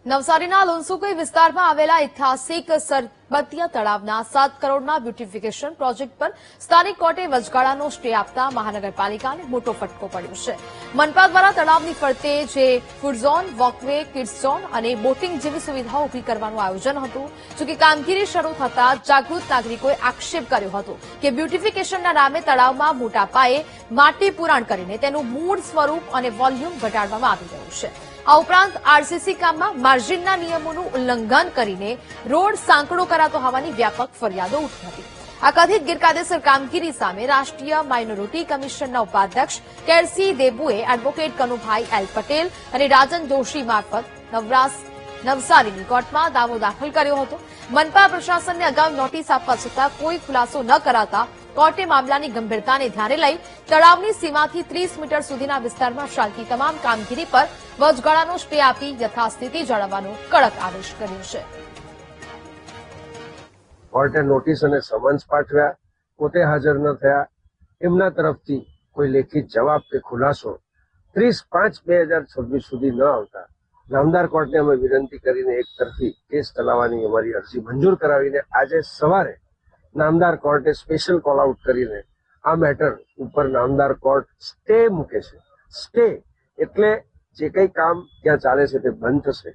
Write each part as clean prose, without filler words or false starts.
નવસારીના લુણસુકઈ વિસ્તારમાં આવેલા ઐતિહાસિક સરબતિયા તળાવના 7 કરોડના બ્યુટિફિકેશન પ્રોજેક્ટ પર સ્થાનિક કોર્ટે વચગાળાનો સ્ટે આપતા મહાનગરપાલિકાને મોટો ફટકો પડ્યો છે। મનપા દ્વારા તળાવની ફરતે જે food zone, walkway, kids zone અને બોટિંગ જેવી સુવિધાઓ ઉભી કરવાનું આયોજન હતું, જો કે કામગીરી શરૂ થતા જાગૃત નાગરિકોએ આક્ષેપ કર્યો હતો કે બ્યુટિફિકેશનના નામે તળાવમાં મોટા પાયે માટી પુરાણ કરીને તેનું મૂળ સ્વરૂપ અને વોલ્યુમ ઘટાડવામાં આવી રહ્યું છે। આ ઉપરાંત આરસીસી કામમાં માર્જિનના નિયમોનું ઉલ્લંઘન કરીને રોડ સાંકડો કરાતો હોવાની વ્યાપક ફરિયાદો ઉઠી હતી। આ કથિત ગેરકાયદેસર કામગીરી સામે રાષ્ટ્રીય માઇનોરિટી કમિશનના ઉપાધ્યક્ષ કેરસી દેબુએ એડવોકેટ કનુભાઈ એલ પટેલ અને રાજન જોશી મારફત નવસારીની કોર્ટમાં દાવો દાખલ કર્યો હતો। મનપા પ્રશાસનને અગાઉ નોટિસ આપવા છતાં કોઈ ખુલાસો ન કરાતા કોર્ટે મામલાની ગંભીરતાને ધ્યાને લઈ તળાવની સીમાથી 30 મીટર સુધીના વિસ્તારમાં ચાલતી તમામ કામગીરી પર વચગાળાનો સ્ટે આપી યથાસ્થિતિ જાળવવાનો કડક આદેશ કર્યો છે। કોર્ટે નોટિસ અને સમન્સ પાઠવ્યા, પોતે હાજર ન થયા, એમના તરફથી કોઈ લેખિત જવાબ કે ખુલાસો 30/5/2026 સુધી ન આવતા નામદાર કોર્ટને અમે વિનંતી કરીને એક તરફી કેસ ચલાવવાની અમારી અરજી મંજૂર કરાવીને આજે સવારે નામદાર કોર્ટે સ્પેશિયલ કોલ આઉટ કરીને આ મેટર ઉપર નામદાર કોર્ટ સ્ટે મૂકે છે। સ્ટે એટલે જે કંઈ કામ ત્યાં ચાલે છે તે બંધ થશે,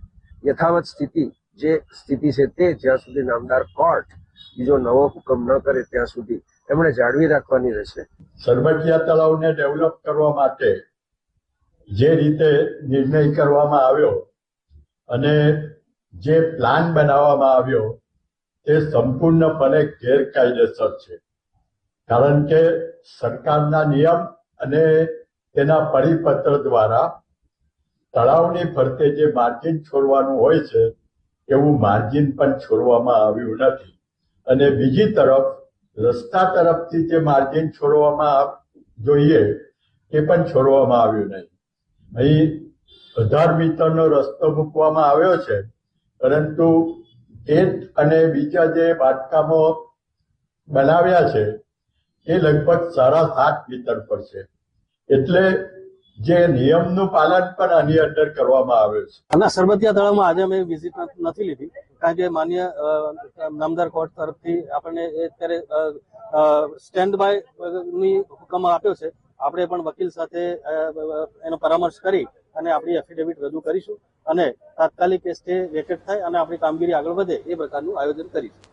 યથાવત સ્થિતિ જે સ્થિતિ છે તે જ્યાં સુધી નામદાર કોર્ટ બીજો નવો હુકમ ન કરે ત્યાં સુધી એમણે જાળવી રાખવાની રહેશે। સરબતિયા તળાવને ડેવલપ કરવા માટે જે રીતે નિર્ણય કરવામાં આવ્યો અને જે પ્લાન બનાવવામાં આવ્યો તે સંપૂર્ણપણે ગેરકાયદેસર છે, કારણ કે સરકારના નિયમ અને તેના પરિપત્ર દ્વારા તળાવની ફરતે જે માર્જિન છોડવાનું હોય છે એવું માર્જિન પણ છોડવામાં આવ્યું નથી અને બીજી તરફ રસ્તા તરફથી જે માર્જિન છોડવામાં જોઈએ તે પણ છોડવામાં આવ્યું નહીં। અહીં 18 મીટરનો રસ્તો મૂકવામાં આવ્યો છે, પરંતુ ગેટ અને બીજા જે બાંધકામો બનાવ્યા છે એ લગભગ 7.5 મીટર પર છે, એટલે જે નિયમનું પાલન પણ આની અંદર કરવામાં આવ્યું છે। આના સરબતિયા તળાવમાં આજે અમે વિઝિટ નથી લીધી, કારણ કે માન્ય નામદાર કોર્ટ તરફથી આપણને અત્યારે સ્ટેન્ડ બાય ની હુકમ આપ્યો છે। આપણે પણ વકીલ સાથે એનો પરામર્શ કરી અને આપણી એફિડેવિટ રજૂ કરીશું અને તાત્કાલિક સ્ટે વેકેટ થાય અને આપણી કામગીરી આગળ વધે એ પ્રકારનું આયોજન કરીશું।